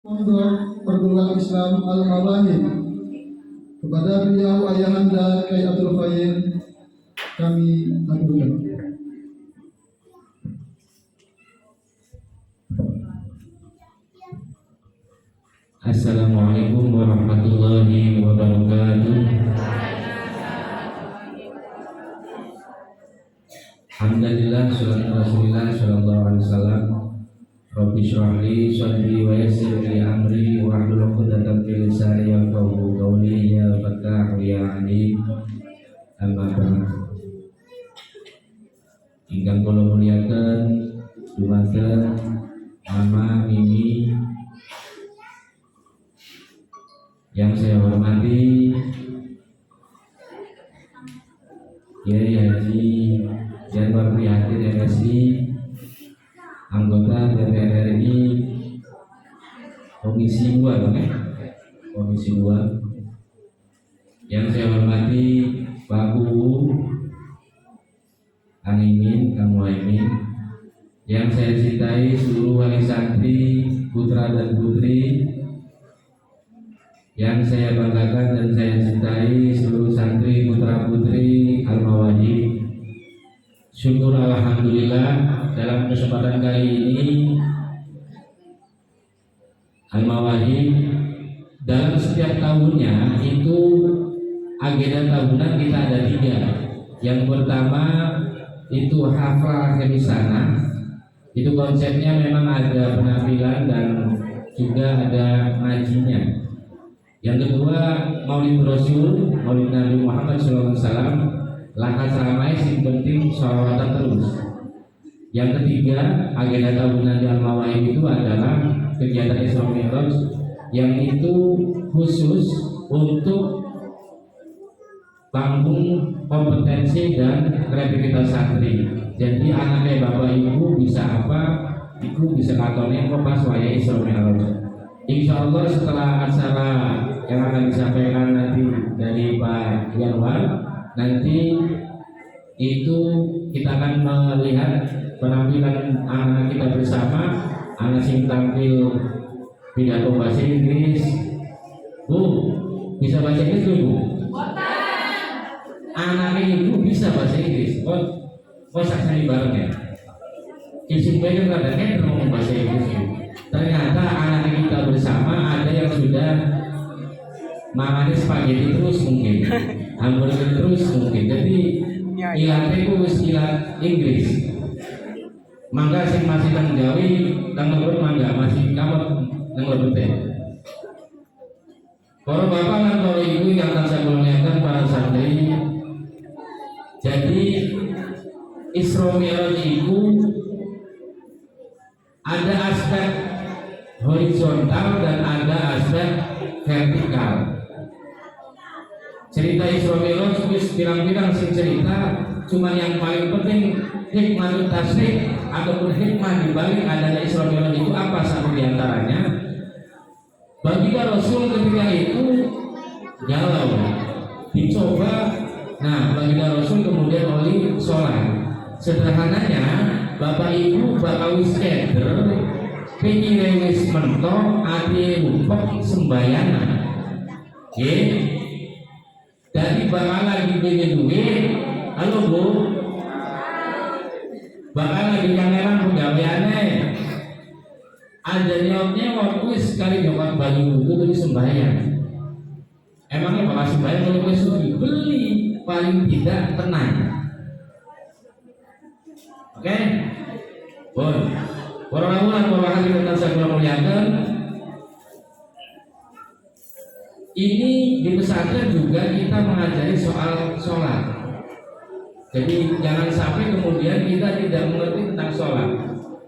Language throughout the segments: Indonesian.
Pondok Perguruan Islam Al-Mawahib, kepada beliau Ayahanda Kyai Abdul Khair kami aturkan. Assalamualaikum warahmatullahi wabarakatuh. Alhamdulillah, salatu Rasulillah sallallahu alaihi wasallam. Rabbi shrah li sadri wa yassir li amri wahlul 'uqdatam min lisani yafqahu qawli ya Fattah ya Alim. Amma ba'd. Ingkang kula muliaken dumateng Mama Mimi yang saya hormati, Kiai Haji Januar Prihatin MSI, anggota DPR RI Komisi 2, Komisi 2. Yang saya hormati Pak UU, Kang Imin, Kang Muhaimin. Yang saya cintai seluruh wali santri, putra dan putri. Yang saya banggakan dan saya cintai seluruh santri putra putri Al-Mawahib. Syukur alhamdulillah, dalam kesempatan kali ini Al-Mawahib dalam setiap tahunnya itu agenda tahunan kita ada 3. Yang pertama itu hafal Hemisana. Itu konsepnya memang ada penampilan dan juga ada ngajinya. Yang kedua Maulid Rasul, Maulid Nabi Muhammad SAW, langkah ramai sing penting sholawatan terus. Yang ketiga agenda tahunan di Al-Mawahib itu adalah kegiatan Isra Mi'raj yang itu khusus untuk panggung kompetensi dan kreativitas santri. Jadi anaknya bapak ibu bisa apa, ibu bisa katone kok pas waya Isra Mi'raj. Insya Allah setelah acara yang akan disampaikan nanti dari Pak Yanwar, nanti itu kita akan melihat penampilan anak kita bersama. Anak sing tampil pidato bahasa Inggris. Bu, bisa bahasa Inggris Bu? Anak ibu bisa bahasa Inggris. Kok saksani bareng ya? Isim baik kadang-kadang ngomong bahasa Inggris. Ternyata anak kita bersama ada yang sudah makannya spaghetti terus mungkin, hamburger terus mungkin. Jadi ilatnya itu ilat Inggris. Mangga sing masih tang Jawi, tang lebet mangga masih kamot tang lebet teh. Para bapak dan para ibu yang akan saya muliakan para santri. Jadi Isra Mi'raj itu ada aspek horizontal dan ada aspek vertikal. Cerita Isra Mi'raj wis pirang-pirang sing cerita, cuman yang paling penting hikmah tasrik ataupun hikmah di balik adanya Isra Mi'raj itu apa satu diantaranya? Baginda Rasul ketika itu galau, dicoba. Nah, baginda Rasul kemudian oli sholat. Sederhananya, bapak ibu bakal wis keder, pikire wis mentok, ati rupek sembayangan. Dari bakal lagi pengen duit, halo Bu, bakal lagi kangenan pegawaiannya. Ada nyoknya waktu sekali nyokap baju itu tuh sembahyang. Emangnya bakal sembahyang kalau gue sudah beli, paling tidak tenang. Oke, bon. Orang hadirin yang saya muliakan, ini di pesantren juga kita mengajari soal sholat. Jadi jangan sampai kemudian kita tidak mengerti tentang sholat.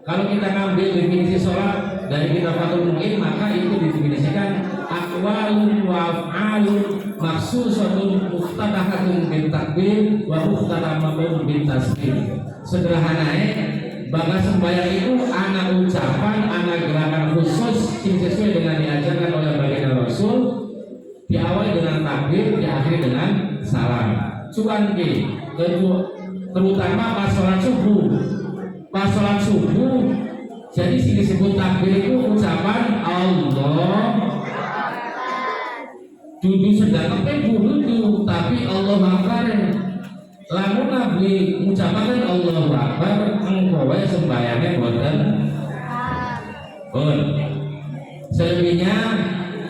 Kalau kita ngambil definisi sholat dari kitab Fathul Mu'in, maka itu didefinisikan aqwalun wa af'alun maksusatun muftatahatun bil takbir wa muftatamatun bil tasbih. Sederhananya, bahwa sembahyang itu anak ucapan, anak gerakan khusus yang sesuai dengan diajarkan oleh baginda Rasul. Diawali dengan takbir, diakhiri dengan salam. Cuman terutama pas sholat subuh. Pas sholat subuh, jadi disebut takbir itu ucapan Allah dudu sedekah butuh tapi Allah Akbar. Lamun nabi ngucapaken Allahu Akbar engko wae sembayange boten. Selebihnya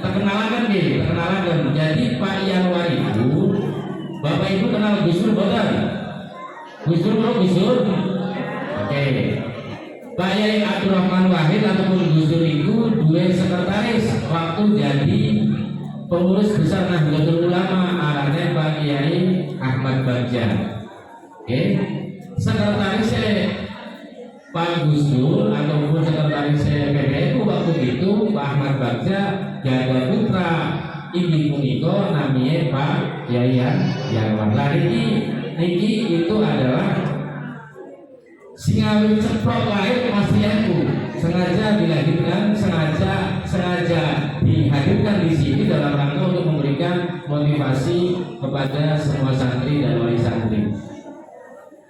terkenalkan nih, terkenalkan. Jadi Pak Yanwar itu, Bapak Ibu kenal Gus Dur boten? Gus Dur bro, Gus Dur. Oke. Pak Yai Abdurrahman Wahid ataupun Gus Dur itu dua sekretaris waktu jadi pengurus besar Nahdlatul Ulama, arahnya Pak Yai Ahmad Bagja. Oke. Sekretarisnya Pak Gus Dur ataupun sekretaris PBNU waktu itu Pak Ahmad Bagja jaga putra ini puniko namanya Pak Yayan Yanwar. Niki itu adalah singawin ceplok lahir pastianku sengaja dilahirkan, sengaja dihadirkan di sini dalam rangka untuk memberikan motivasi kepada semua santri dan wali santri.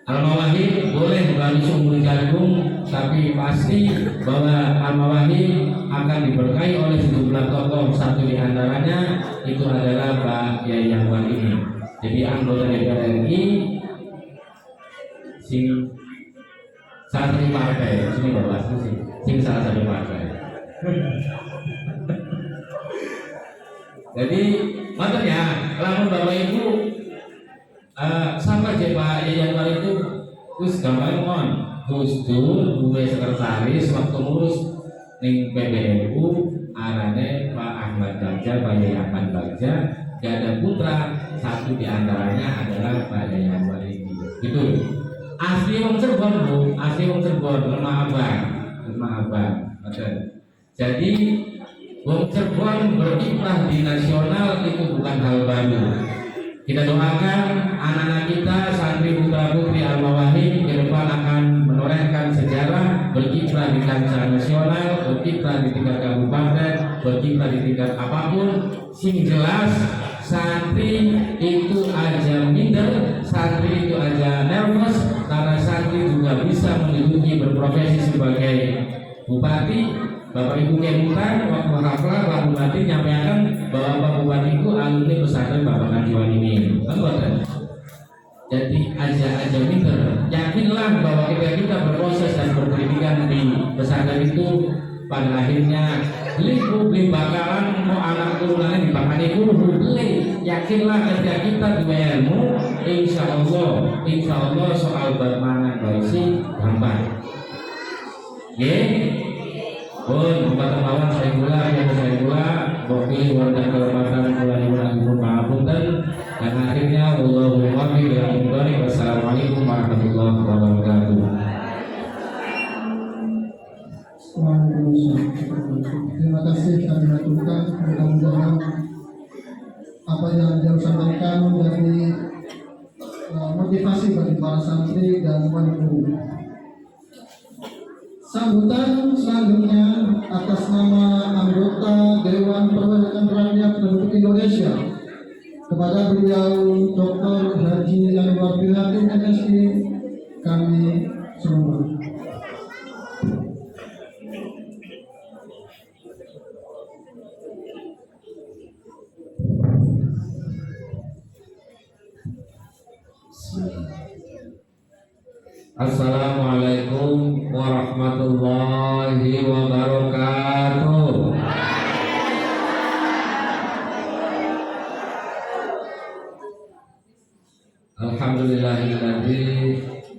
Al-Mawahib boleh baru sumur jagung, tapi pasti bahwa Al-Mawahib akan diberkahi oleh sejumlah tokoh. Satu di antaranya itu adalah Pak Yai Yanwar ini. Jadi anggota DPR RI, salah satu partai, sini bawa sing salah satu partai. Jadi makanya lamun Bapak Ibu sampai aja Pak Yanwar itu terus gampang mon Gus Dur gue sekretaris waktu ngurus ning PBNU arane Pak Ahmad Bagja, Pak Yai Ahmad Bagja, gak ada putra, satu di antaranya adalah Pak Yai Yanwar ini. Gitu. Asli wong Cirebon Bu, asli wong Cirebon, lemah abang. Jadi wong Cirebon berkiprah di nasional itu bukan hal baru. Kita doakan anak-anak kita, santri putra putri Al-Mawahib ke depan akan menorehkan sejarah, berkiprah di kancah nasional, berkiprah di tingkat kabupaten, berkiprah di tingkat apapun. Sing jelas santri itu aja minder, santri itu aja nervous, karena santri juga bisa menduduki berprofesi sebagai bupati. Bapak Ibu Kemutan waktu haflah Pak Bupati nyampaikan bahwa Pak Bupati itu alumni pesantren Bapak Najwan ini. Kan? Jadi aja minder. Yakinlah bahwa kita berproses dan berpendidikan di pesantren itu pada akhirnya beli bakalan mau anak turunannya dibakani guru beli. Yakinlah ketika kita dua ilmu, insya Allah soal bermanan baisi gampang. Pun membatang lawan saya gula, bokil warga kehormatan mulai pun pangapunten dan akhirnya Wallahu muwaffiq ila aqwamit. Wassalamualaikum warahmatullahi wabarakatuh. Terima kasih kami aturkan. Mudah-mudahan apa yang dia sampaikan menjadi motivasi bagi para santri dan wali guru. Sambutan selanjutnya atas nama anggota Dewan Perwakilan Rakyat Republik Indonesia kepada beliau Dr. Haji Yanwar Bilatin MSI kami selamat. Assalamualaikum warahmatullahi wabarakatuh. Alhamdulillahilladzi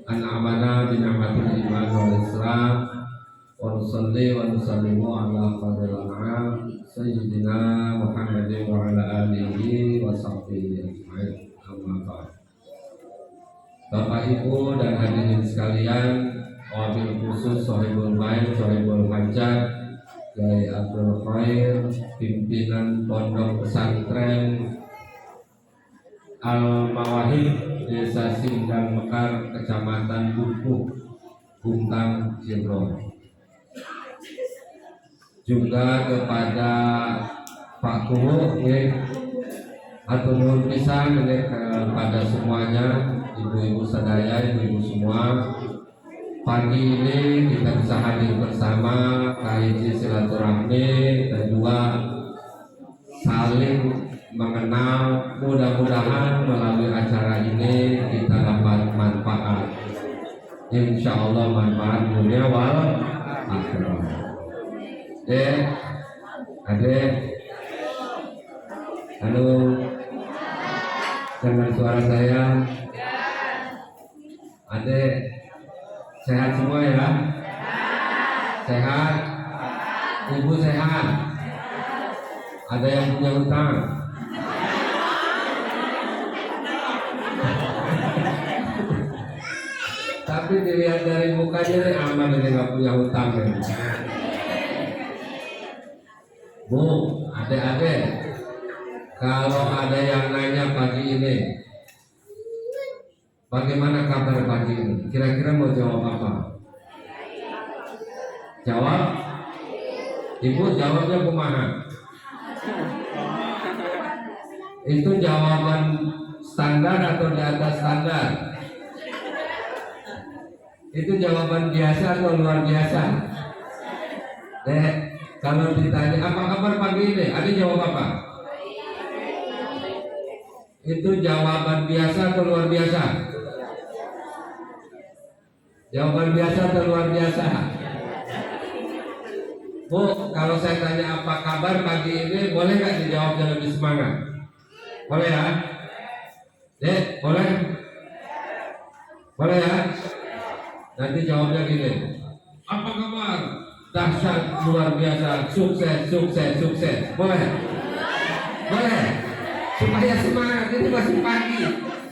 an'amana bi ni'matil iman wal islam wa nusalli wa nusallimu ala fadhil an'am sayyidina Muhammadin wa ala alihi wa sahbihi ajma'in. Amma ba'd. Bapak Ibu dan hadirin sekalian, wabil khusus Sohibul Main, Sohibul Hajat, Yai Abdul Khair, pimpinan Pondok Pesantren Al-Mawahib, Desa Sindang Mekar, Kecamatan Dukuh, Buntang, Cirebon. Juga kepada Pak Kuhu, atur nuhun pisan kepada semuanya. Ibu-ibu sadaya, ibu-ibu semua, pagi ini kita bisa hadir bersama kahiji silaturahmi dan juga saling mengenal, mudah-mudahan melalui acara ini kita dapat manfaat. Insya Allah manfaat dunia wal akhirah. Adek, halo, dengan suara saya, adek, sehat semua ya? Sehat? Ibu sehat? Ada yang punya hutang? Tapi dilihat dari mukanya ini aman, ini nggak punya hutang ya. Bu, adik-adik, kalau ada yang nanya pagi ini, bagaimana kabar pagi ini? Kira-kira mau jawab apa? Jawab? Ibu jawabnya kumaha? Itu jawaban standar atau di atas standar? Itu jawaban biasa atau luar biasa? Kalau ditanya apa kabar pagi ini, ada jawab apa? Itu jawaban biasa atau luar biasa? Jawaban biasa atau luar biasa? Bu, kalau saya tanya apa kabar pagi ini, boleh nggak dijawabnya lebih semangat? Boleh ya? Dek, boleh? Boleh ya? Nanti jawabnya gini, apa kabar? Dahsyat, luar biasa, sukses, sukses, sukses. Boleh? Boleh? Supaya semangat, ini masih pagi.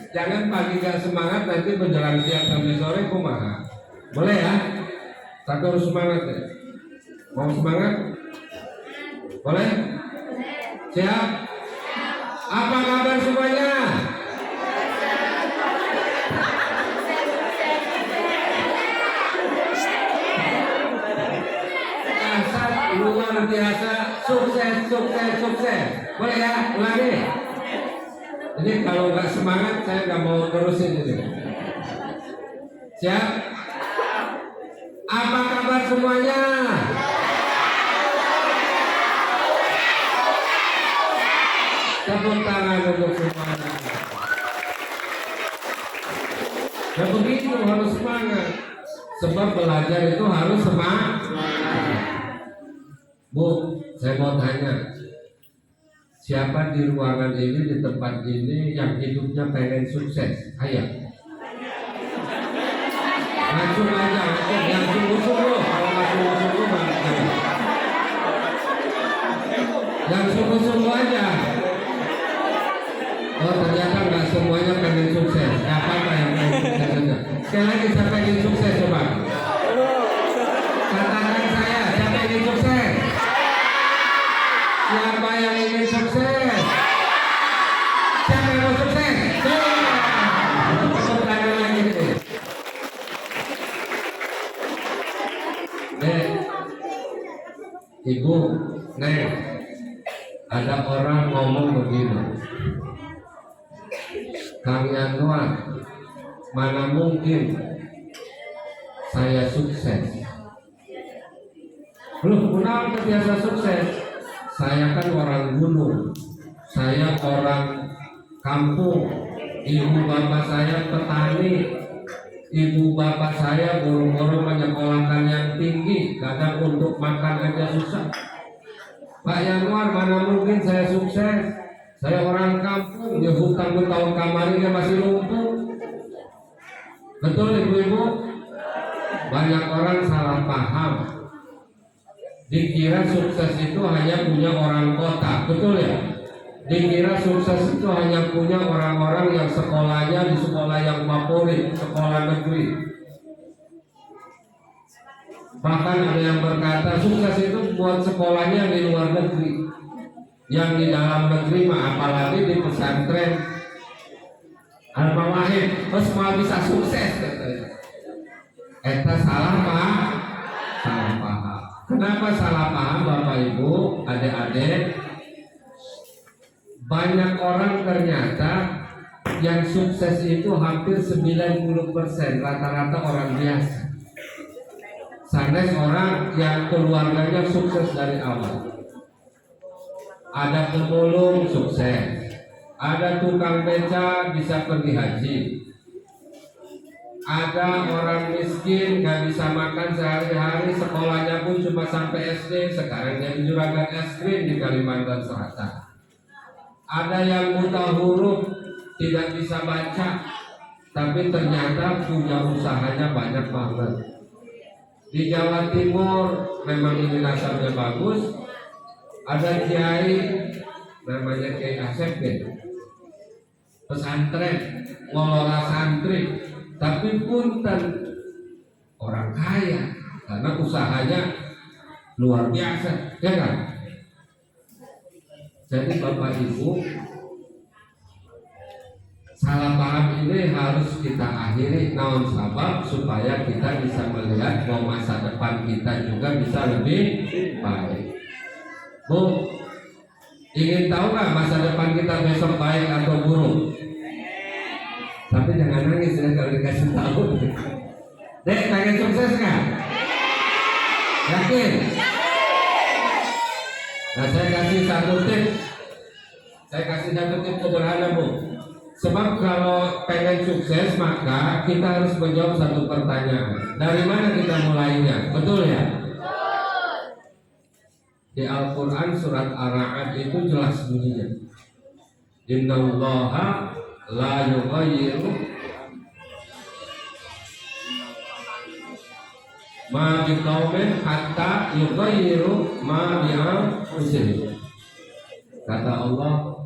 Jangan pagi gak semangat, nanti menjelang siang sampai sore kumaha. Boleh ya? Satu harus semangat ya. Mau semangat? Boleh? Siap? Apa kabar semuanya? Luar biasa, sukses, sukses, sukses. Boleh ya? Ulangi. Ini kalau nggak semangat saya nggak mau terusin ini. Siap? Apa kabar semuanya? Tepuk tangan untuk semuanya. Ya begitu, harus semangat. Sebab belajar itu harus semangat. Bu, saya mau tanya, siapa di ruangan ini, di tempat ini yang hidupnya pengen sukses? Ayo. Langsung aja, yang sungguh-sungguh. Kalau nggak sungguh-sungguh, jangan. Yang sungguh-sungguh aja. Oh, ternyata nggak semuanya pengen sukses. Nggak apa-apa yang pengen sukses aja. Sekali lagi, siapa ingin sukses coba? Katakan saya, siapa ingin sukses? Siapa yang ingin sukses? Siapa yang mau sukses? Tepuk tangan lagi nih. Ibu, Nek, ada orang ngomong begini, Kang Yanuar, mana mungkin saya sukses? Loh, kenapa biasa sukses? Saya kan orang gunung, saya orang kampung, ibu bapak saya petani, ibu bapak saya buru-buru menyekolahkan yang tinggi, kadang untuk makan aja susah. Pak Yanuar, mana mungkin saya sukses? Saya orang kampung, ya hutang tahun kamarinya masih lumpuh. Betul ibu-ibu? Banyak orang salah paham. Dikira sukses itu hanya punya orang kota, betul ya? Dikira sukses itu hanya punya orang-orang yang sekolahnya di sekolah yang favorit, sekolah negeri. Bahkan ada yang berkata sukses itu buat sekolahnya di luar negeri. Yang di dalam negeri mah apalagi di pesantren Al-Mawahib, semua bisa sukses katanya. Eta salah pak? Salah paham. Kenapa salah paham Bapak Ibu, adik-adik? Banyak orang ternyata yang sukses itu hampir 90% rata-rata orang biasa. Sanes orang yang keluarganya sukses dari awal. ada pemulung sukses, ada tukang beca bisa pergi haji, ada orang miskin nggak bisa makan sehari-hari, sekolahnya pun cuma sampai SD, sekarang jadi juragan es krim di Kalimantan Selatan. Ada yang buta huruf, tidak bisa baca, tapi ternyata punya usahanya banyak banget. Di Jawa Timur memang ini nasabnya bagus. Ada kiai namanya Kiai Asep, pesantren, ngelola santri, tapi punten orang kaya karena usahanya luar biasa, ya kan? Jadi Bapak Ibu, salah paham ini harus kita akhiri, naon sabab supaya kita bisa melihat bahwa masa depan kita juga bisa lebih baik. Bu, ingin tahu nggak masa depan kita besok baik atau buruk? Tapi jangan nangis ya kalau dikasih tahu. Dek, pengen sukses nggak? Yakin? Nah, saya kasih satu tips. Saya kasih satu tips sederhana, Bu. Sebab kalau pengen sukses maka kita harus menjawab satu pertanyaan. Dari mana kita mulainya? Betul ya? Di Al-Quran surat Ar-Ra'd itu jelas bunyinya, Innallaha la yughayyiru ma biqaumin hatta yughayyiru ma bi'anfusihim. Kata Allah,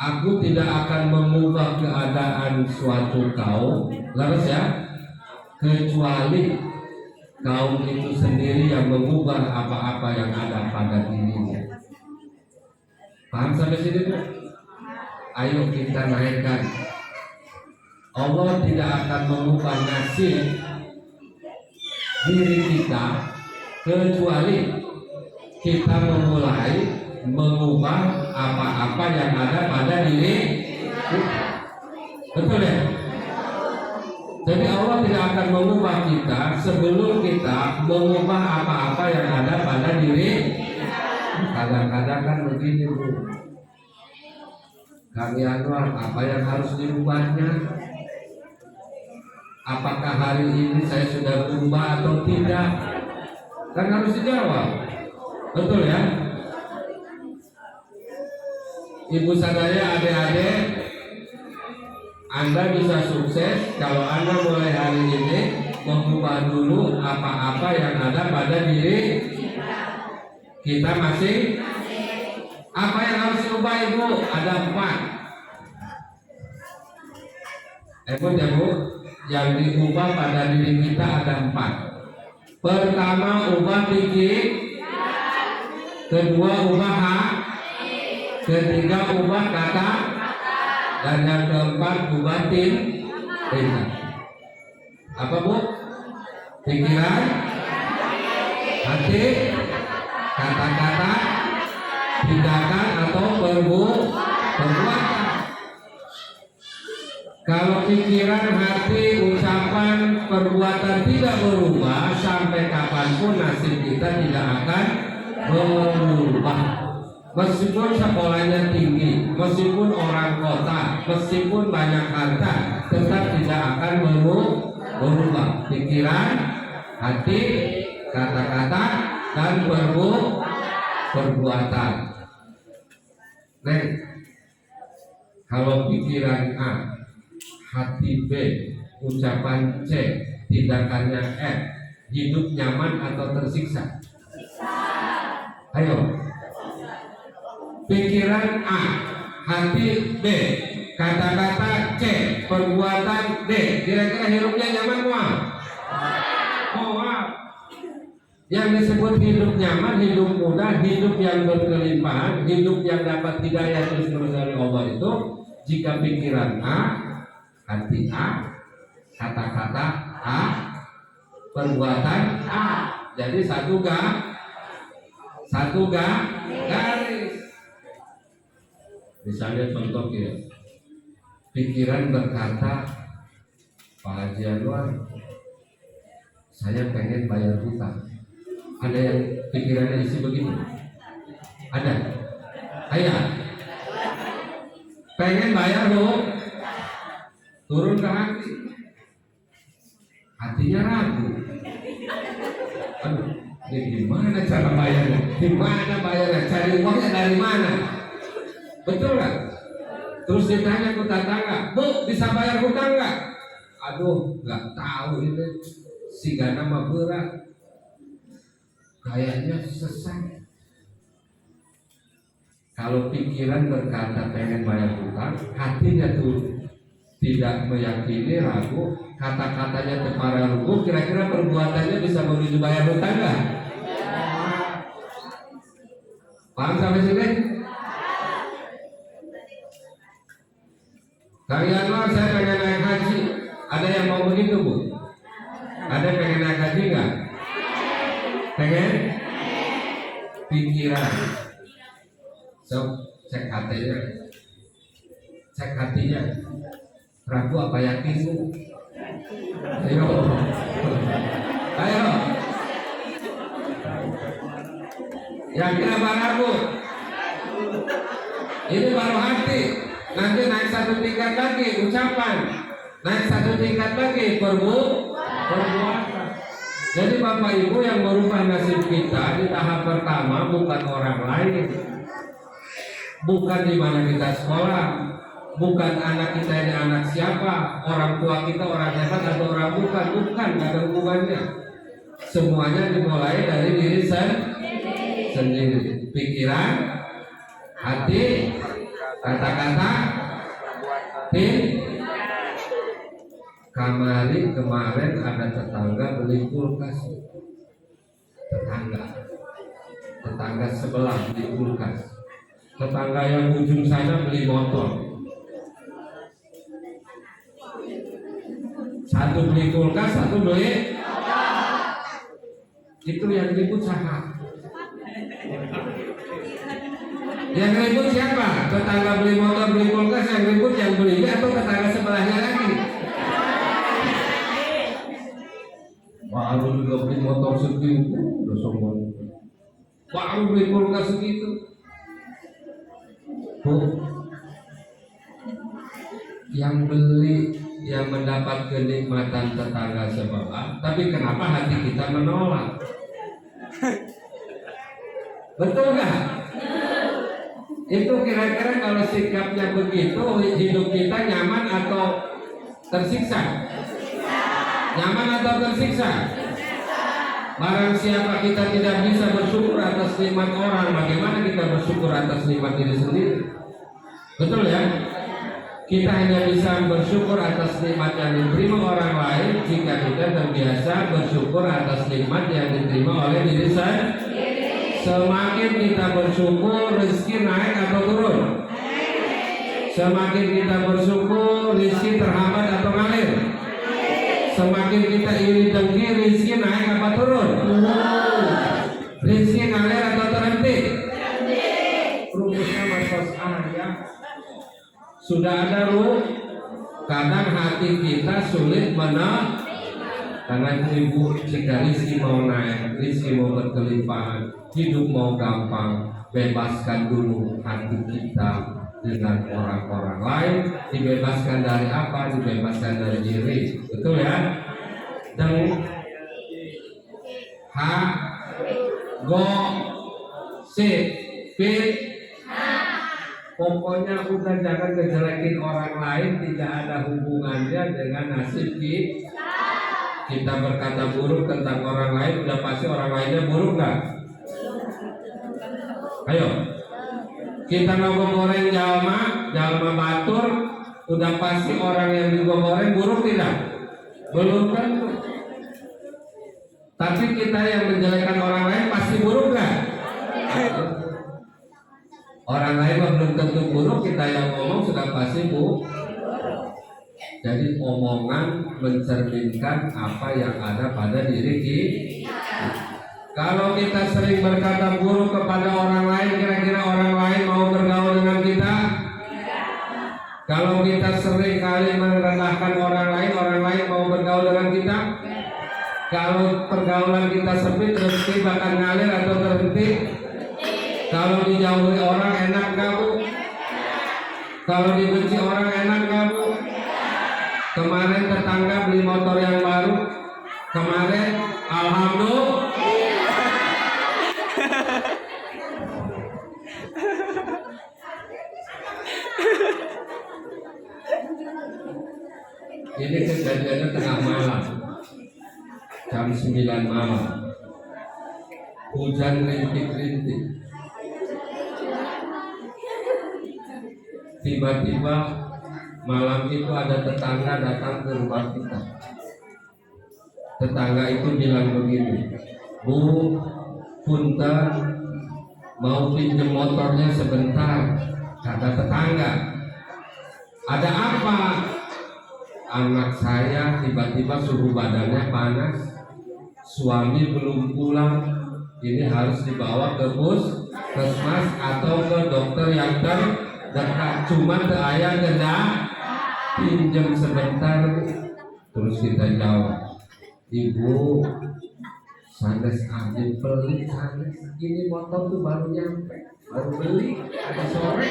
aku tidak akan mengubah keadaan suatu kaum, laras ya, kecuali kaum itu sendiri yang mengubah apa-apa yang ada pada dirinya. Paham sampai sini, Bu? Ayo kita naikkan. Allah tidak akan mengubah nasib diri kita kecuali kita memulai mengubah apa-apa yang ada pada diri kita. Betul ya? Jadi Allah tidak akan mengubah kita sebelum kita mengubah apa-apa yang ada pada diri. Kadang-kadang kan begini, Bu, Kang Yanwar, apa yang harus dirubahnya? Apakah hari ini saya sudah berubah atau tidak? Kan harus dijawab. Betul ya? Ibu sadaya, adik-adik, Anda bisa sukses kalau Anda mulai hari ini mengubah dulu apa-apa yang ada pada diri kita masing. Apa yang harus diubah, Ibu? Ada 4. Ya Bu, yang diubah pada diri kita ada 4. Pertama, ubah pikir. Kedua, ubah hak. Ketiga, ubah kata. Dan yang keempat, ubah tindak. Apa, Bu? Pikiran, hati, kata-kata, tindakan atau perbuatan. Kalau pikiran, hati, ucapan, perbuatan tidak berubah, sampai kapanpun nasib kita tidak akan berubah. Meskipun sekolahnya tinggi, meskipun orang kota, meskipun banyak harta, tetap tidak akan berubah. Pikiran, hati, kata-kata, dan perbuatan. Nek, kalau pikiran A, hati B, ucapan C, tindakannya F, hidup nyaman atau tersiksa? Ayo. Pikiran A, hati B, kata-kata C, perbuatan D, kira-kira hidupnya nyaman mual? Mual. Yang disebut hidup nyaman, hidup mudah, hidup yang berkelimpahan, hidup yang dapat hidayah terus-menerus dari Allah itu jika pikiran A, hati A, kata-kata A, perbuatan A. Jadi satu garis. Misalnya contoh ya, pikiran berkata, Pak Haji Anwar, saya pengen bayar hutang. Ada yang pikirannya isi begitu? Ayah, pengen bayar loh, turun ke hati, hatinya ragu. Aduh, ini gimana cara bayarnya? Gimana bayarnya? Cari uangnya dari mana? Betul nggak? Terus ditanya ke tetangga, Bu, bisa bayar hutang nggak? Aduh, nggak tahu ini. Si gana mah berat, kayaknya sesat. Kalau pikiran berkata pengen bayar hutang, hatinya tuh tidak meyakini, ragu, kata-katanya terparah lugu, kira-kira perbuatannya bisa menuju bayar hutang nggak? Paham sampai sini? Kang Yanwar, saya pengen naik haji. Ada yang mau begitu, Bu? Ada yang pengen naik haji nggak? Pengen? Pikiran. So, cek hatinya, cek hatinya, ragu apa yakin, Bu? Ayo, ayo, yakin apa ragu? Ini baru hati, nanti naik satu tingkat lagi ucapan, naik satu tingkat lagi perbuatan. Jadi Bapak Ibu, yang merubah nasib kita di tahap pertama bukan orang lain, bukan di mana kita sekolah, bukan anak kita ini anak siapa, orang tua kita orang hebat atau orang bukan, nggak ada hubungannya. Semuanya dimulai dari diri sendiri, pikiran, hati, kata-kata, kemarin ada tetangga beli kulkas, tetangga sebelah beli kulkas. Tetangga yang ujung sana beli motor. Satu beli kulkas, satu beli. Itu yang ribut siapa? Yang ribut siapa? Tetangga beli motor, beli kulkas, yang ribut yang beli atau tetangga sebelahnya lagi? Baru juga beli motor segitu, udah sombong. Baru beli kulkas segitu. Bu, yang beli, yang mendapat kenikmatan tetangga sebelah, tapi kenapa hati kita menolak? Betul nggak? Itu kira-kira kalau sikapnya begitu, hidup kita nyaman atau tersiksa? Nyaman atau tersiksa? Barang siapa kita tidak bisa bersyukur atas nikmat orang, bagaimana kita bersyukur atas nikmat diri sendiri? Betul ya? Kita hanya bisa bersyukur atas nikmat yang diterima orang lain jika kita terbiasa bersyukur atas nikmat yang diterima oleh diri sendiri. Semakin kita bersyukur, rezeki naik atau turun? Semakin kita bersyukur, rezeki terhambat atau ngalir? Semakin kita iri dengki, rezeki naik apa turun? Rezeki ngalir atau terhenti? Rumusnya masos ya. Sudah ada ruh. Kadang hati kita sulit menang. Tangan ibu jika rezeki mau naik, rezeki mau berkelimpahan, hidup mau gampang, bebaskan dulu hati kita dengan orang-orang lain. Dibebaskan dari apa? Dibebaskan dari diri. Betul ya? Dan pokoknya udah jangan ngejelekin orang lain, tidak ada hubungannya dengan nasib kita. Kita berkata buruk tentang orang lain, udah pasti orang lainnya buruk nggak? Ayo, kita ngomong-ngomongin jalma batur, udah pasti orang yang digoreng buruk tidak? Belum tentu. Tapi kita yang menjelekkan orang lain pasti buruk nggak? Orang lain belum tentu buruk, kita yang ngomong sudah pasti buruk. Jadi omongan mencerminkan apa yang ada pada diri kita. Kalau kita sering berkata buruk kepada orang lain, kira-kira orang lain mau bergaul dengan kita? Kalau kita sering kali merendahkan orang lain mau bergaul dengan kita? Kalau pergaulan kita sempit, rezeki bakal ngalir atau terhenti? Kalau dijauhi orang enak nggak Bu? Kalau dibenci orang enak nggak Bu? Kemarin tetangga beli motor yang baru. Kemarin alhamdulillah. Ini kejadiannya tengah malam, jam 9 malam. Hujan rintik-rintik. Tiba-tiba malam itu ada tetangga datang ke rumah kita. Tetangga itu bilang begini, Bu, punten, mau pinjam motornya sebentar. Kata tetangga, ada apa? Anak saya tiba-tiba suhu badannya panas, suami belum pulang, ini harus dibawa ke puskesmas atau ke dokter yang terdekat. Cuma ayah kena pinjam sebentar. Terus kita jawab, Ibu, sanes aja pelit sanes. Ini motor tuh baru nyampe, baru beli tadi sore.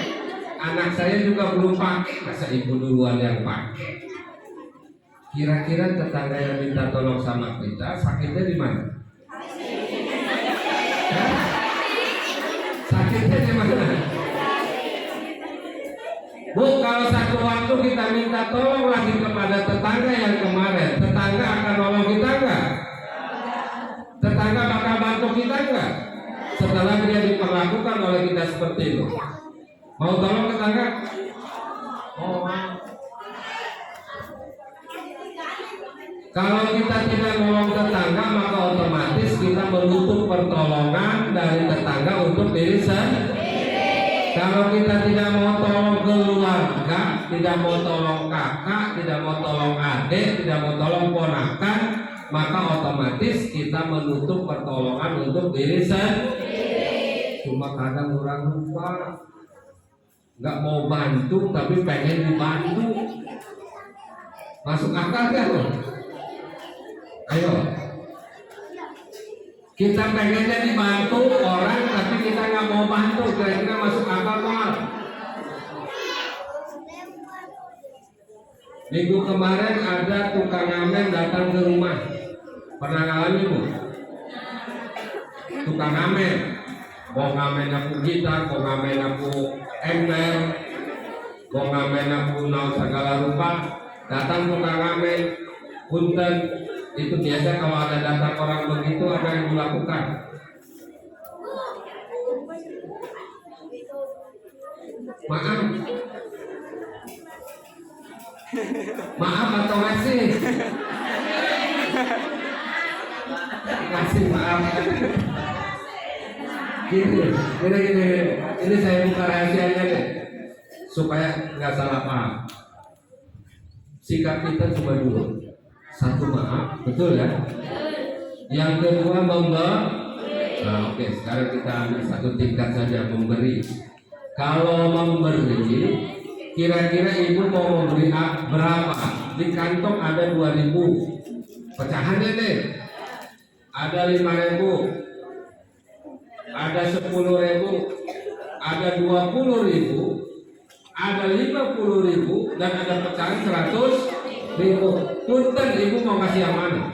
Anak saya juga belum pakai, masa ibu duluan yang pakai? Kira-kira tetangga yang minta tolong sama kita sakitnya di mana? Sakitnya di mana? Bu, kalau satu waktu kita minta tolong lagi kepada tetangga yang kemarin, tetangga akan nolong kita enggak? Tetangga bakal bantu kita enggak? Setelah dia diperlakukan oleh kita seperti itu. Mau tolong tetangga? Oh. Kalau kita tidak nolong tetangga, maka otomatis kita menutup pertolongan dari tetangga untuk diri sendiri. Kalau kita tidak mau tolong keluarga, tidak mau tolong kakak, tidak mau tolong adik, tidak mau tolong ponakan, maka otomatis kita menutup pertolongan untuk diri sendiri. Cuma kadang orang lupa, nggak mau bantu tapi pengen dibantu. Masuk akal kan? Ayo, kita pengennya dibantu orang tapi kita nggak mau bantu, kira-kira masuk akal kan? Minggu kemarin ada tukang ngamen datang ke rumah. Pernah ngalamin Bu? Tukang ngamen, mau ngamen aku gitar, mau ngamen aku ember, mau ngamen aku naon segala rupa. Datang tukang ngamen, punten. Itu biasa kalau ada datang orang begitu apa yang dilakukan? Maaf. Maaf atau ngasih? Ngasih maaf. Gini. Ini saya buka rahasianya deh, supaya nggak salah paham. Sikap kita cuma dua. Satu, maaf, betul ya? Yang kedua, memberi. Nah, oke, sekarang kita ambil satu tingkat saja, memberi. Kalau memberi, kira-kira ibu mau memberi berapa? Di kantong ada 2.000 pecahannya deh. Ada 5.000, ada 10.000, ada 20.000, ada 50.000, dan ada pecahan 100.000. Punten, ibu mau kasih yang mana?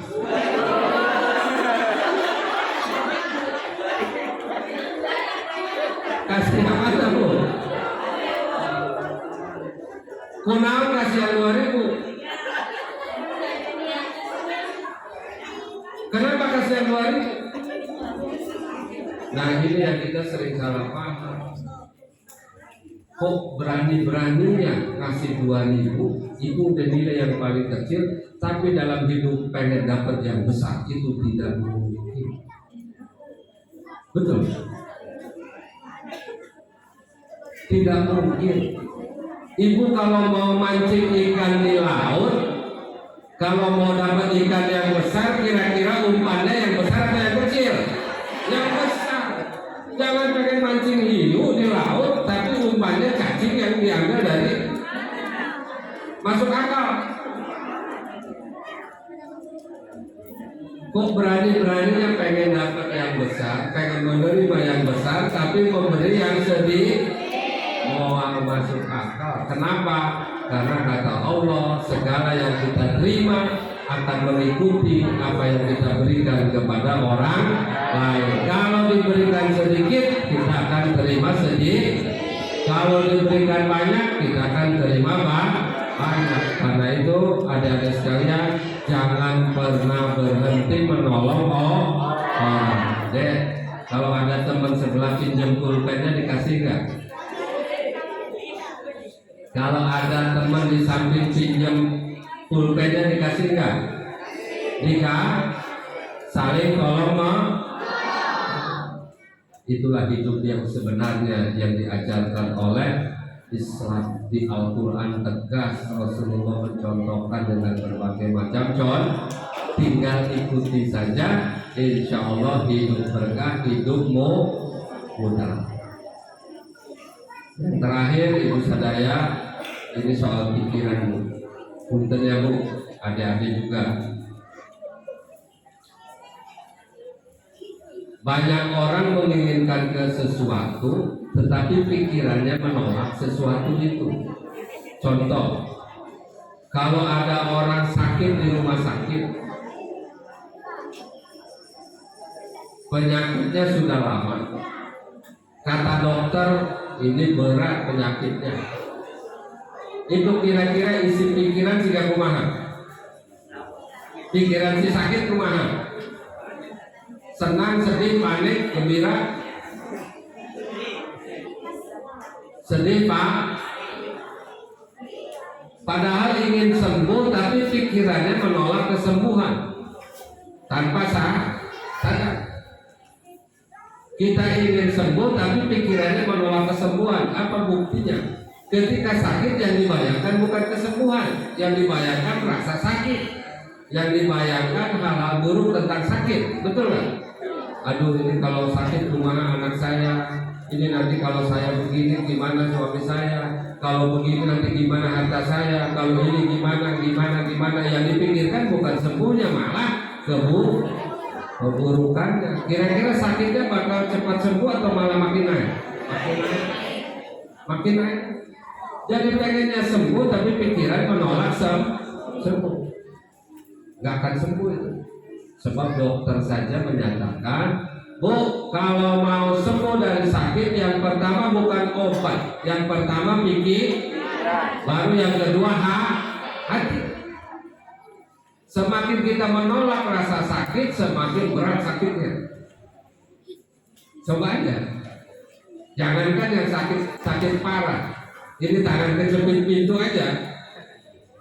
Kasih yang mana Bu? Kunaon kasih yang 2.000? Kenapa kasih yang 2.000? Nah ini yang kita sering salah paham. Kok berani-beraninya ngasih 2.000 itu udah nilai yang paling kecil, tapi dalam hidup pengen dapat yang besar itu tidak mungkin. Betul? Tidak mungkin. Ibu kalau mau mancing ikan di laut, kalau mau dapat ikan yang besar, kira-kira umpannya yang besar atau yang kecil? Yang besar. Jangan pengen mancing hiu di laut, tapi umpannya cacing yang diambil dari. Masuk akal? Kok berani-beraninya pengen dapat yang besar? besar, pengen menerima yang besar, tapi memberi yang sedikit. Mau masuk akal. Kenapa? Karena kata Allah, segala yang kita terima akan mengikuti apa yang kita berikan kepada orang lain. Kalau diberikan sedikit, kita akan terima sedikit. Kalau diberikan banyak, kita akan terima banyak. Karena itu, adik-adik sekalian, jangan pernah berhenti menolong orang. Dek, kalau ada teman sebelah pinjam pulpennya, dikasih nggak? Kalau ada teman di samping pinjam pulpennya, dikasih nggak? Saling tolong. Itulah hidup yang sebenarnya yang diajarkan oleh Islam. Di Al-Quran tegas Rasulullah mencontohkan dengan berbagai macam contoh. Tinggal ikuti saja, insya Allah hidup berkah, hidupmu mudah. Yang terakhir, ibu sadaya, ini soal pikiranmu. Punten ya Bu, adik-adik juga. Banyak orang menginginkan ke sesuatu, tetapi pikirannya menolak sesuatu itu. Contoh, kalau ada orang sakit di rumah sakit, penyakitnya sudah lama, kata dokter ini berat penyakitnya. Itu kira-kira isi pikiran jika kumaha? Pikiran si sakit kumaha? Senang, sedih, panik, gembira? Sedih Pak. Padahal ingin sembuh, tapi pikirannya menolak kesembuhan tanpa sadar. Kita ingin sembuh, tapi pikirannya menolak kesembuhan. Apa buktinya? Ketika sakit, yang dibayangkan bukan kesembuhan, yang dibayangkan rasa sakit, yang dibayangkan hal-hal buruk tentang sakit. Betul nggak? Aduh, ini kalau sakit gimana anak saya, ini nanti kalau saya begini gimana suami saya, kalau begini nanti gimana harta saya, kalau ini gimana. Yang dipikirkan bukan sembuhnya, malah keburukannya. Kira-kira sakitnya bakal cepat sembuh atau malah makin naik? Makin naik. Jadi pengennya sembuh, tapi pikiran menolak sembuh. Nggak akan sembuh itu. Sebab dokter saja menyatakan, Bu, kalau mau sembuh dari sakit, yang pertama bukan obat, yang pertama pikir, baru yang kedua hati. Semakin kita menolak rasa sakit, semakin berat sakitnya. Coba aja. Jangankan yang sakit parah, ini tangan kejepit pintu aja.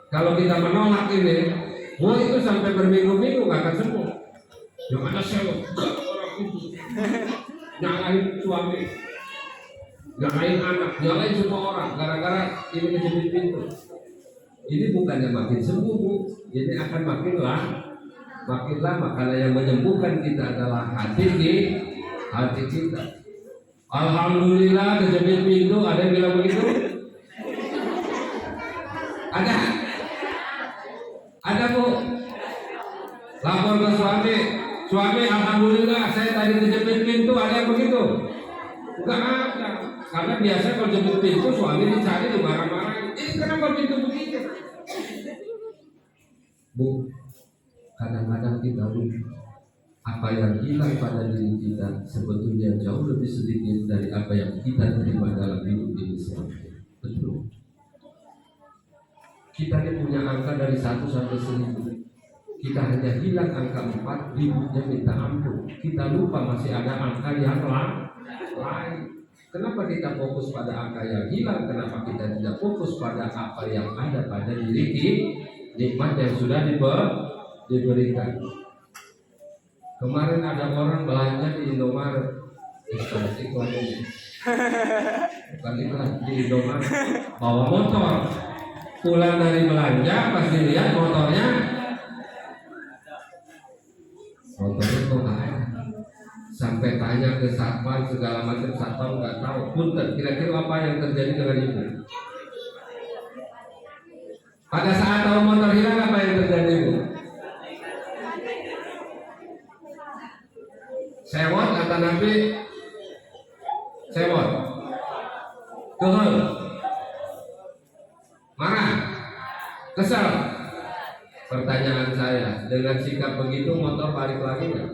Kalau kita menolak ini, itu sampai berminggu-minggu gak akan sembuh. Yang mana saya orang itu nyalain suami, nyalain anak, nyalain semua orang gara-gara ini kejepit pintu. Ini bukannya makin sembuh, Bu. Ini akan makin lama. Karena yang menyembuhkan kita adalah hati kita. Alhamdulillah kejepit pintu. Ada yang bilang begitu? Ada Bu. Lapor ke suami, alhamdulillah saya tadi kejepit pintu. Ada yang begitu? Enggak ada. Karena biasanya kalau jepit pintu suami dicari, dimarah-marahin. Ini kenapa pintu begitu? Bu, kadang-kadang kita lupa apa yang hilang pada diri kita sebetulnya jauh lebih sedikit dari apa yang kita terima dalam hidup ini selama. Betul. Kita ini punya angka dari 1 sampai 1000. Kita hanya hilang angka 4, ributnya minta ampun. Kita lupa masih ada angka yang lain. Kenapa kita fokus pada angka yang hilang? Kenapa kita tidak fokus pada apa yang ada pada diri kita? Nikmat yang sudah diberikan. Kemarin ada orang belanja di Indomaret. Iklan ini. Bukan iklan, di Indomaret. Bawa motor. Pulang dari belanja, pas dilihat motornya kok ada. Sampai tanya ke satpam segala macam, satpam nggak tahu. Punten, kira-kira apa yang terjadi dengan ibu? Pada saat tahu motor hilang, apa yang terjadi, Bu? Sewot atau kata Nabi, sewot, kehel, marah, kesal. Pertanyaan saya, dengan sikap begitu motor balik lagi nggak?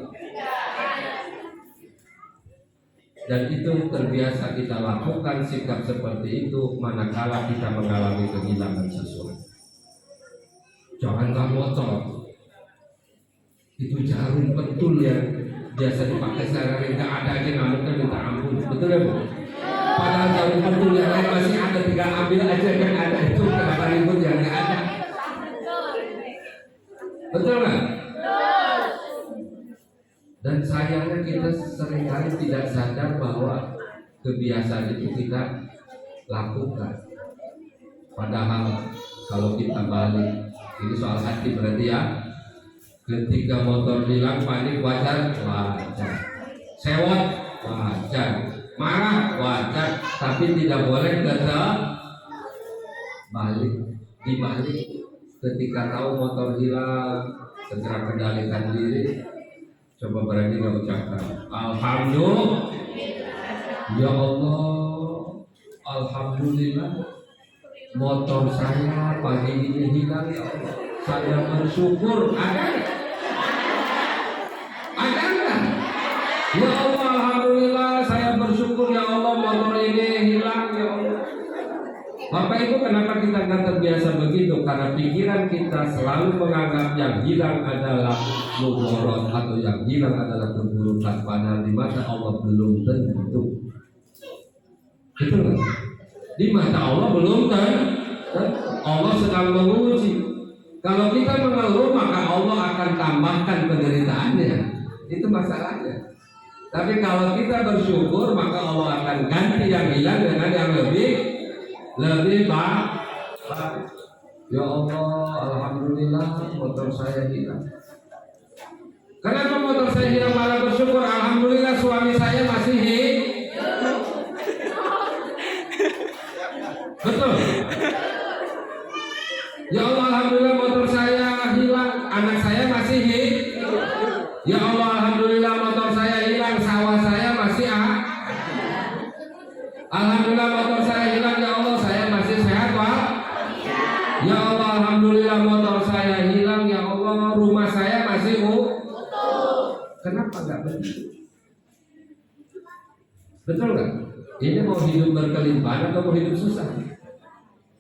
Dan itu terbiasa kita lakukan sikap seperti itu manakala kita mengalami kehilangan sesuatu. Jangan tak motor, itu jarum pentul yang biasa dipakai sehari-hari, nggak ada aja ngamuknya minta ampun, betul ya Bu? Padahal jarum pentul yang lain masih ada, tinggal ambil aja yang ada itu, kenapa ribut yang nggak ada? Betul nggak? Dan sayangnya kita seringkali tidak sadar bahwa kebiasaan itu kita lakukan. Padahal kalau kita balik, ini soal hati berarti ya. Ketika motor hilang panik wajar, sewot wajar, marah wajar, tapi tidak boleh balik. Dibalik, ketika tahu motor hilang, segera kendalikan diri. Coba berani nggak ucapkan alhamdulillah, ya Allah, alhamdulillah motor saya pagi ini hilang, ya Allah, saya bersyukur. Ada nggak? Ya Allah, alhamdulillah saya bersyukur, ya Allah motor ini hilang, ya Allah. Bapak Ibu, kenapa kita nggak terbiasa begitu? Karena pikiran kita selalu menganggap yang hilang adalah mudarat atau yang hilang adalah keburukan. Padahal di mata Allah belum tentu. Betul? Di mata Allah belum tentu. Allah sedang menguji. Kalau kita mengeluh, maka Allah akan tambahkan penderitaannya. Itu masalahnya. Tapi kalau kita bersyukur, maka Allah akan ganti yang hilang dengan yang lebih baik. Ya Allah, alhamdulillah motor saya hilang. Kenapa motor saya hilang? Malah bersyukur, alhamdulillah suami saya masih hidup. Betul. Ya Allah, alhamdulillah motor saya hilang, anak saya masih hidup. Ya Allah, alhamdulillah motor saya hilang, sawah saya masih alhamdulillah motor saya hilang, ya Allah saya masih sehat Pak. Ya Allah, alhamdulillah motor saya hilang, ya Allah rumah saya masih utuh. Kenapa nggak begitu? Betul nggak? Ini mau hidup berkelimpahan atau mau hidup susah?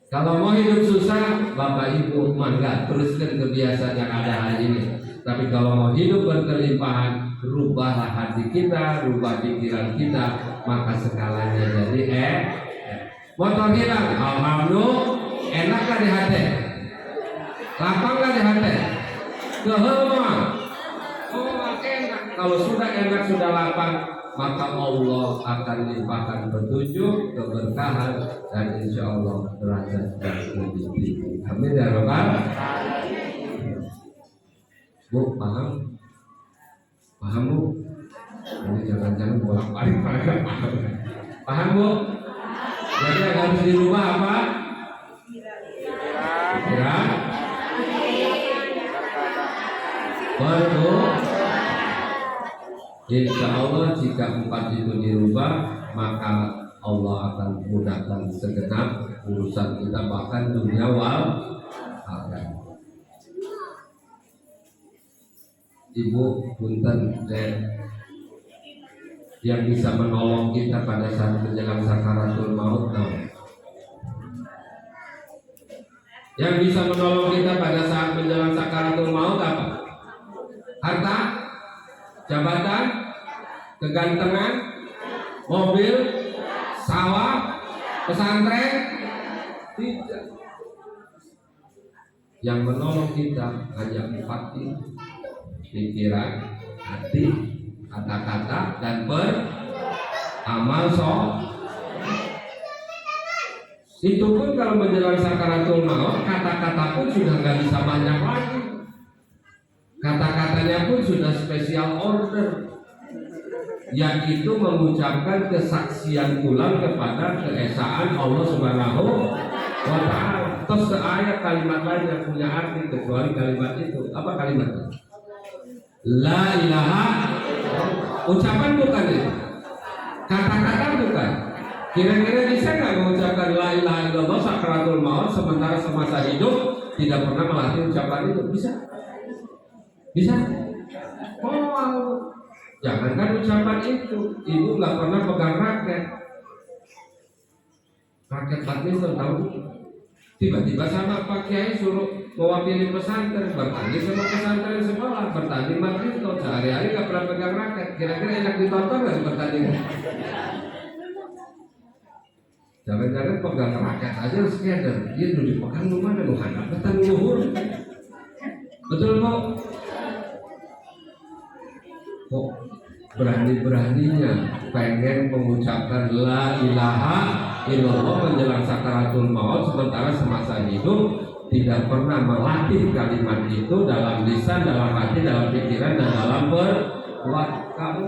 Kalau mau hidup susah, Bapak Ibu mangga teruskan kebiasaan yang ada hari ini. Tapi kalau mau hidup berkelimpahan, rubahlah hati kita, rubah pikiran kita, maka skalanya jadi motor hilang, alhamdulillah, enakkah di hati? Lapangkah di hati? Kehelma, enak. Kalau sudah enak, sudah lapang, maka Allah akan limpahkan petunjuk, keberkahan, dan insya Allah derajat yang lebih tinggi. Amin ya Rabbal. Bu, paham? Paham Bu? Ini jangan-jangan bolak-balik paham. Paham Bu? Jadi yang harus dirubah apa? Pikiran. Betul. Insya Allah jika 4 itu dirubah, maka Allah akan mudahkan segenap urusan kita, bahkan dunia wal akhirat. Ibu, punten, yang bisa menolong kita pada saat menjelang sakaratul maut, yang bisa menolong kita pada saat menjelang sakaratul maut apa? Harta, jabatan, kegantengan, mobil, sawah, pesantren? Tidak. Yang menolong kita hanya 4 ini: pikiran, hati, kata-kata, dan beramal soleh. Itu pun kalau menjelang sakaratul maut, kata-kata pun sudah nggak bisa banyak lagi. Kata-katanya pun sudah spesial order, yaitu mengucapkan kesaksian ulang kepada keesaan Allah Subhanahu wa Ta'ala. Terus ayat kalimat lain yang punya arti kecuali kalimat itu. Apa kalimatnya? La ilaha. Ucapan bukan itu, kata-kata bukan. Kira-kira bisa nggak mengucapkan la ilaha illallah sakaratul maut sementara semasa hidup tidak pernah melatih ucapan itu? Bisa? Bisa? Oh, jangankan ucapan itu, ibu nggak pernah pegang raket badminton, tahu? Tiba-tiba sama Pak Kiai suruh mewakili pesantren, bertanding sama pesantren sekolah, bertanding badminton, sehari-hari nggak pernah pegang raket. Kira-kira enak ditonton nggak bertanding? Jangan-jangan pegang raket aja skater, dia dulu dipegang lu mana lu hadap datang luhur. Betul kok? Kok berani-beraninya pengen mengucapkan la ilaha illallah menjelang sakaratul maut sementara semasa hidup tidak pernah melatih kalimat itu dalam lisan, dalam hati, dalam pikiran dan dalam perbuatan. Kamu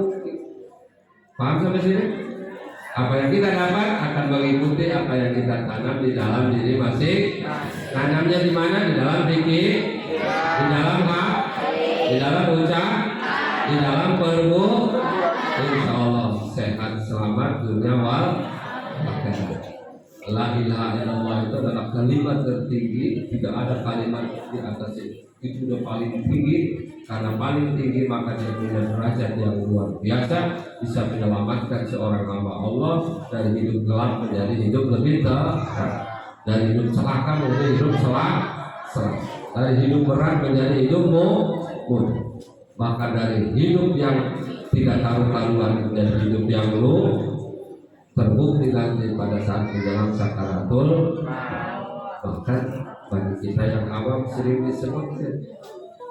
paham sampai sini? Apa yang kita dapat akan mengikuti apa yang kita tanam di dalam diri masing. Tanamnya di mana? Di dalam pikir, di dalam hak, di dalam ucap, di dalam perbuatan. Insya Allah sehat selamat dunia wal akhirat. La ilaha illallah itu adalah kalimat tertinggi, tidak ada kalimat di atas itu sudah paling tinggi, karena paling tinggi maka dia punya derajat yang luar biasa, bisa menyelamatkan seorang hamba Allah dari hidup gelap menjadi hidup lebih terang, dari hidup celaka menjadi hidup selamat, dari hidup berat menjadi hidup mudah, bahkan dari hidup yang tidak karu-karuan menjadi hidup yang terbukti nanti pada saat menjelang sakaratul. Bahkan bagi kita yang awam sering disebutkan,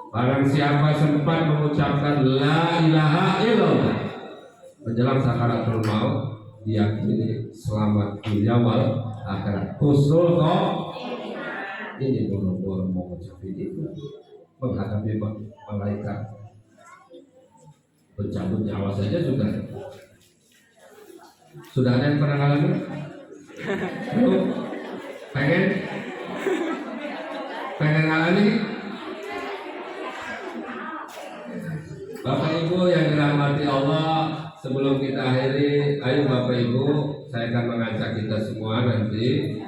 barang siapa sempat mengucapkan la ilaha illallah menjelang sakaratul maut, diyakini selamat dunia wal akhirat. Husnul kok ini boro-boro mau ucapin itu menghadapi malaikat pencabut nyawa saja sudah ada yang pernah ngalamin? Pengen ngalamin? Bapak Ibu yang dirahmati Allah, sebelum kita akhiri, ayo Bapak Ibu, saya akan mengajak kita semua nanti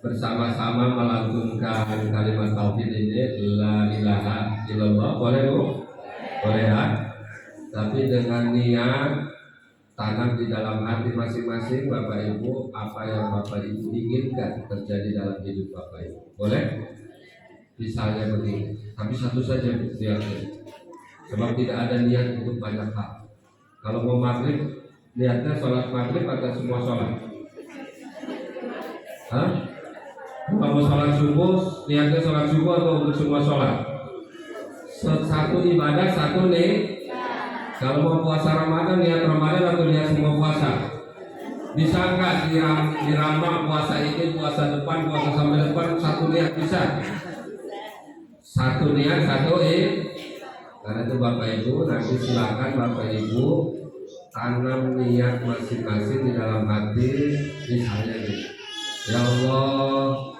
bersama-sama melantunkan kalimat tauhid ini, la ilaha illallah. Boleh Bu? Boleh ya? Tapi dengan niat tanam di dalam hati masing-masing Bapak Ibu apa yang Bapak Ibu inginkan terjadi dalam hidup Bapak Ibu. Boleh? Misalnya begini, tapi satu saja niatnya, sebab tidak ada niat untuk banyak hal. Kalau mau maghrib, niatnya sholat maghrib atau semua sholat? Hah? Kalau mau sholat subuh, niatnya sholat subuh atau untuk semua sholat? Satu ibadah, satu nih. Kalau mau puasa Ramadan, niat Ramadan atau niat semua puasa? Bisa nggak dirambang puasa ini, puasa depan, puasa sampai depan, satu niat bisa? Satu niat, satu Karena itu Bapak Ibu, nanti silakan Bapak Ibu tanam niat masing-masing di dalam hati. Misalnya nih, ya Allah,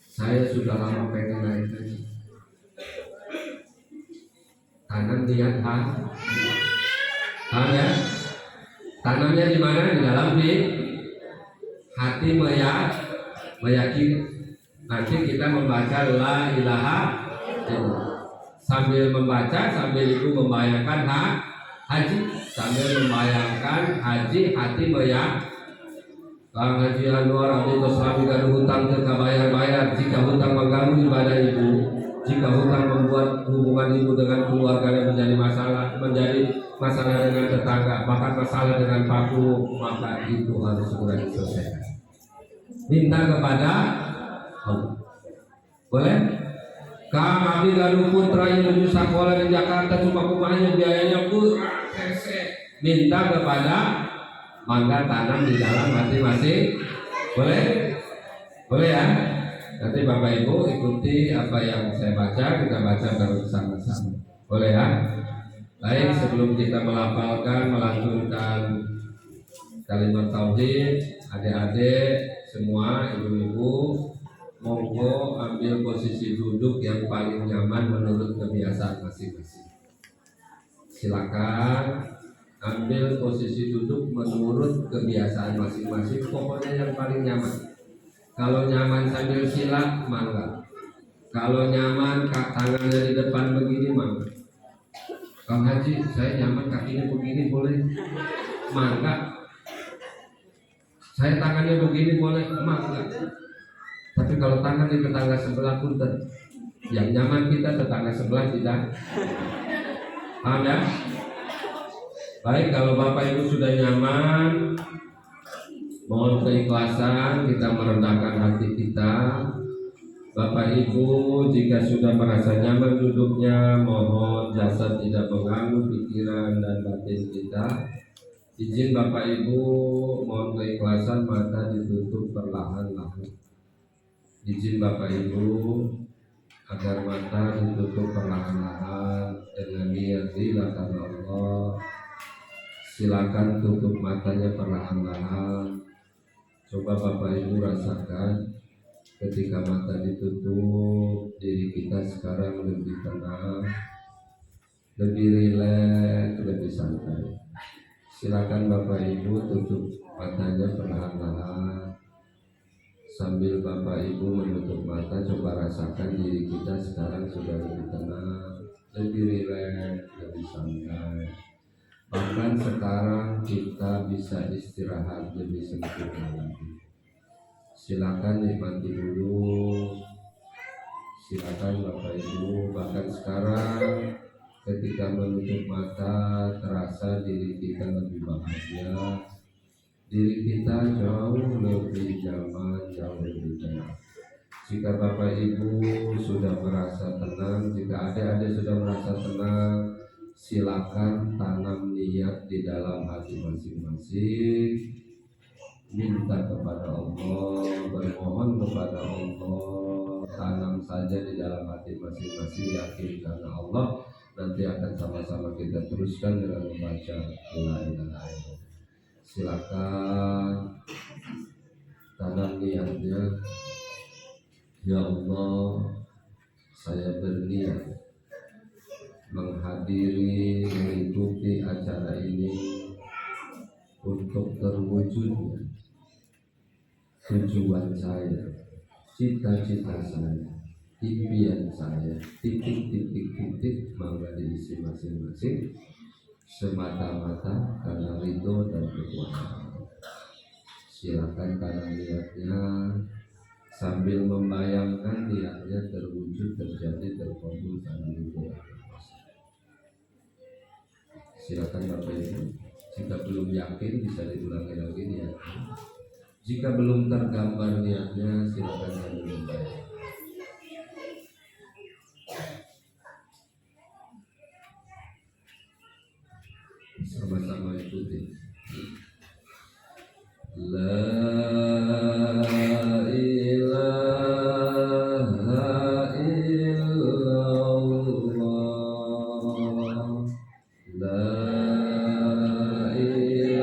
saya sudah lama pengen naik haji. Tanam niat ya. Tanamnya di mana? Di dalam hati meyakini. Nanti kita membaca la ilaha illallah. Sambil membaca, sambil itu membayangkan haji, sambil membayangkan haji, hati Kang Haji Anwar Abdi Toslami gak hutang bayar-bayar. Jika hutang mengganggu ibadah ibu, jika hutang membuat hubungan ibu dengan keluarganya menjadi masalah dengan tetangga, bahkan masalah dengan paku, maka itu harus segera diselesaikan. Minta kepada Allah. Boleh? Kang Abdi Galuh Putra menuju sekolah di Jakarta, cuma kumanya biayanya minta kepada mangga tanam di dalam hati masing. Boleh? Boleh ya? Nanti Bapak Ibu ikuti apa yang saya baca, kita baca bersama-sama. Boleh ya? Baik, sebelum kita melafalkan, melantunkan kalimat tauhid, adik-adik semua, ibu-ibu, monggo ambil posisi duduk yang paling nyaman menurut kebiasaan masing-masing. Silakan ambil posisi duduk menurut kebiasaan masing-masing, pokoknya yang paling nyaman. Kalau nyaman sambil sila, mangga. Kalau nyaman tangannya di depan begini, mangga. Kang Haji, saya nyaman kakinya begini, boleh? Mangga. Saya tangannya begini, boleh? Mangga. Tapi kalau tangan di tetangga sebelah pun yang nyaman kita, tetangga sebelah tidak. Paham ya? Baik, kalau Bapak Ibu sudah nyaman, mohon keikhlasan kita merendahkan hati kita. Bapak Ibu jika sudah merasa nyaman duduknya, mohon jasad tidak mengganggu pikiran dan batin kita. Izin Bapak Ibu, mohon keikhlasan mata ditutup perlahan-lahan. Izin Bapak Ibu agar mata ditutup perlahan-lahan dengan niat lillah karena Allah. Silakan tutup matanya perlahan-lahan. Coba Bapak Ibu rasakan ketika mata ditutup, diri kita sekarang lebih tenang, lebih rileks, lebih santai. Silakan Bapak Ibu tutup matanya perlahan-lahan. Sambil Bapak Ibu menutup mata, coba rasakan diri kita sekarang sudah lebih tenang, lebih rileks, lebih santai. Bahkan sekarang kita bisa istirahat lebih sempurna lagi. Silakan nikmati dulu. Silakan Bapak Ibu. Bahkan sekarang ketika menutup mata, terasa diri kita lebih bahagia. Diri kita jauh lebih nyaman, jauh lebih tenang. Jika Bapak Ibu sudah merasa tenang, jika adik-adik sudah merasa tenang, silakan tanam niat di dalam hati masing-masing. Minta kepada Allah, bermohon kepada Allah. Tanam saja di dalam hati masing-masing, yakin karena Allah. Nanti akan sama-sama kita teruskan dengan membaca la ilaha illallah. Silakan tanam niatnya. Ya Allah, saya berniat menghadiri, mengikuti acara ini untuk terwujudnya tujuan saya, cita-cita saya, impian saya, titik-titik mangga diisi masing-masing, semata-mata karena ridho dan kekuasaan. Silakan tanam niatnya sambil membayangkan niatnya terwujud, terjadi, terkabul karena ridho dan kekuasaan. Silakan Bapak Ibu. Jika belum yakin bisa diulangi lagi niatnya. Jika belum tergambar niatnya, silakan sambil membayangkan. Sama-sama ikuti. La ilaha illallah. La ilaha illallah.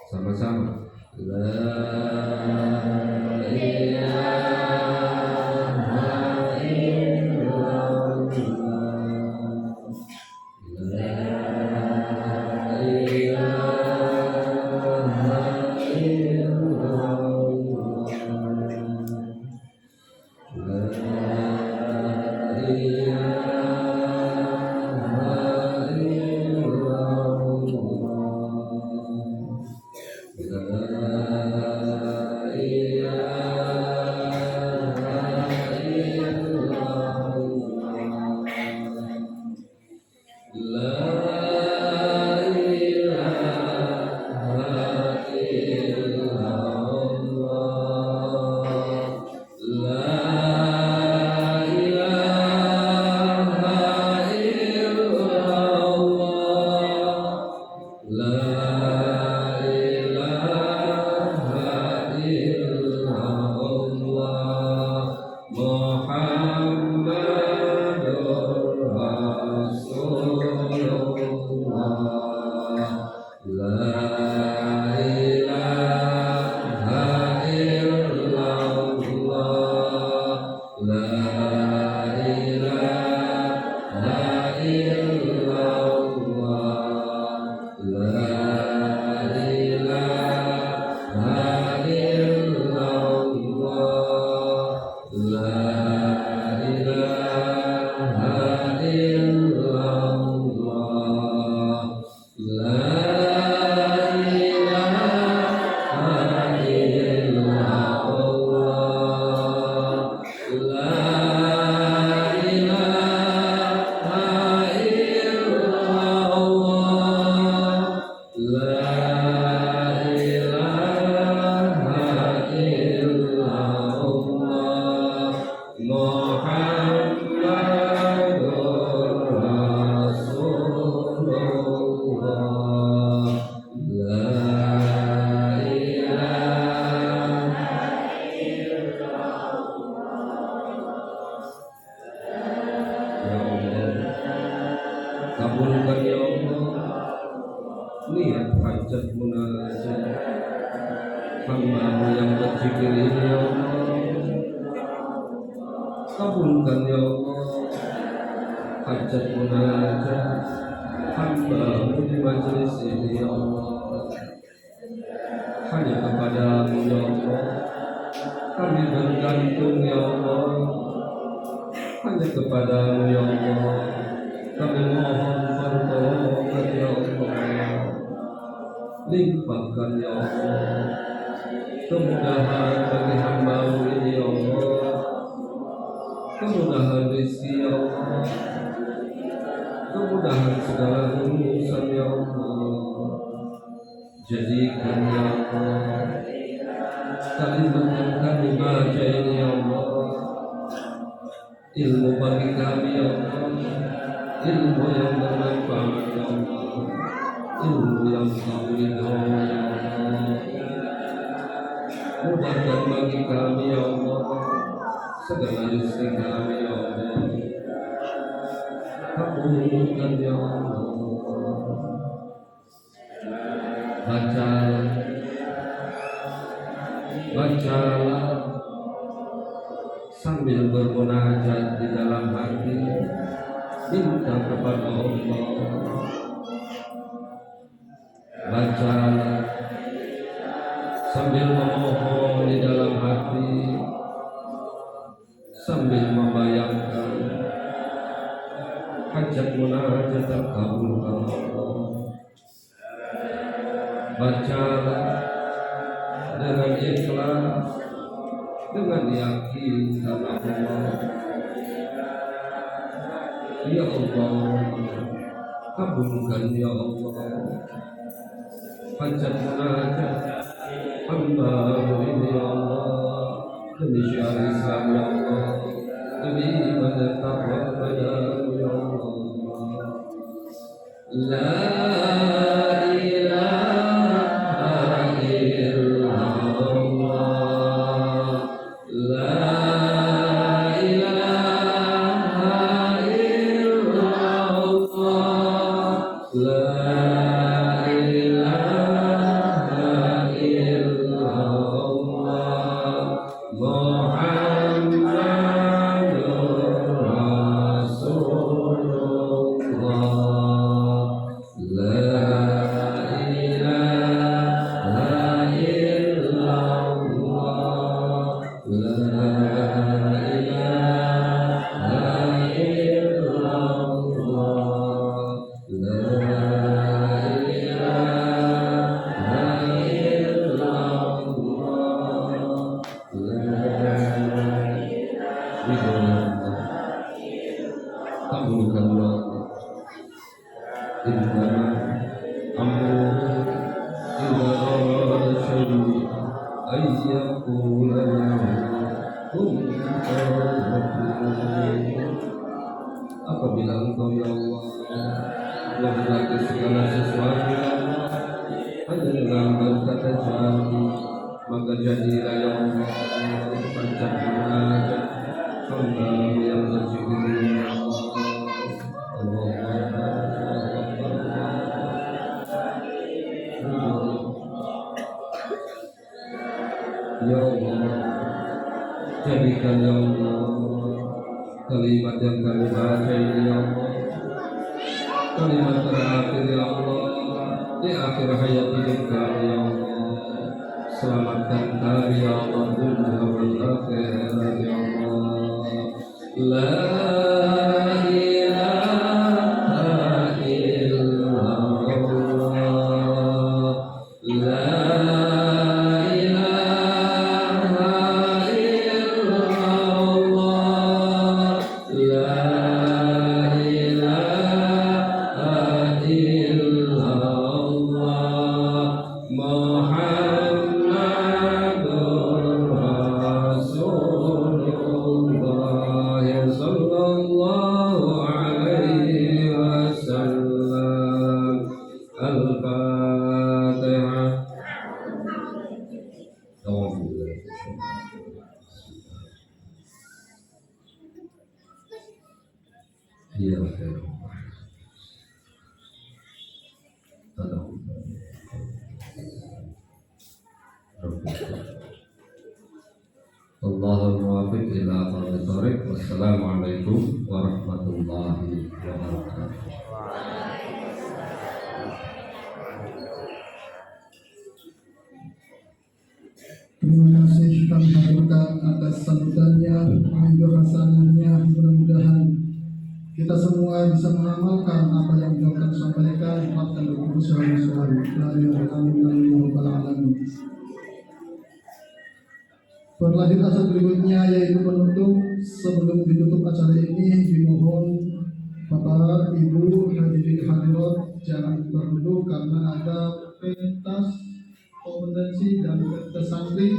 Sama-sama. La ilaha illallah Muhammadur Rasulullah la ilaha ya Allah kabulkan ya Allah niat hajat munajat hamba yang berzikir ini ya Allah kabulkan ya Allah hajat munajat hamba di majelis ini ya Allah hanya kepadamu ya Allah kami bergantung ya Allah hanya kepadamu ya Allah kami mohon pertolongan ya Allah limpahkan ya Allah kemudahan bagi hamba-Mu ini ya Allah kemudahan rezeki ya Allah kemudahan segala urusan ya Allah jadikan ya Allah kalimat yang kami baca ini ya Allah ilmu bagi kami ya Allah ilmu yang bermanfaat ya Allah ilmu yang kami ridhoi ya Allah mudahkan bagi kami ya Allah segala rezeki kami ya Allah kabulkan ya Allah bacalah sambil bermunajat di dalam hati minta kepada Allah bacalah sambil memohon di dalam hati sambil membayangkan hajat munajat terkabulkan Allah bacalah dengan ikhlas dengan yakin karena Allah ya Allah kabulkan ya Allah hajat munajat hamba ini ya Allah demi syiar Islam ya Allah demi ibadah taqwa padamu ya Allah la ilaha illallah la ilaha illallah la ilaha illallah Muhammadur Rasulullah la ilaha illallah la ilaha illallah la ilaha illallah kabulkan ya Allah innama amruhu idza arada syai'an ay yaqula lahu kun fayakun apabila engkau ya Allah menghendaki segala sesuatu ya Allah hanya dengan berkata jadi maka jadilah ya Allah baca munajat hamba yang berzikir ya Allah ya Allah jadikan ya Allah kalimat yang kami baca ini ya Allah kalimat terakhir ya Allah di akhir hayat hidup kami ya Allah selamatkan kami ya Allah dunia wal akhirat ya Allah la ilaha illallah la Muhammadur Rasulullah sallallahu alaihi wasallam. Al-Fatihah. Iya, Allahul muwaffiq ila aqwamit thoriq. Wassalamualaikum warahmatullahi wabarakatuh. Terima kasih kami haturkan atas sambutannya, menunjuk hasanahnya. Mudah-mudahan kita semua bisa mengamalkan apa yang beliau akan sampaikan, terapkan dalam sehari-hari. Amin ya rabbal alamin. Berlanjut acara berikutnya yaitu penutup. Sebelum ditutup acara ini dimohon Bapak Ibu hadirin hadirat jangan keluar dulu karena ada pentas kompetensi dan pentas santri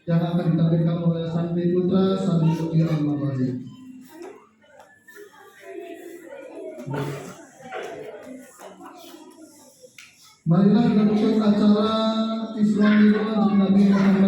yang akan ditampilkan oleh santri putra Santri Putri Al-Mabari. Marilah kita tutup acara Islam Nabi Muhammad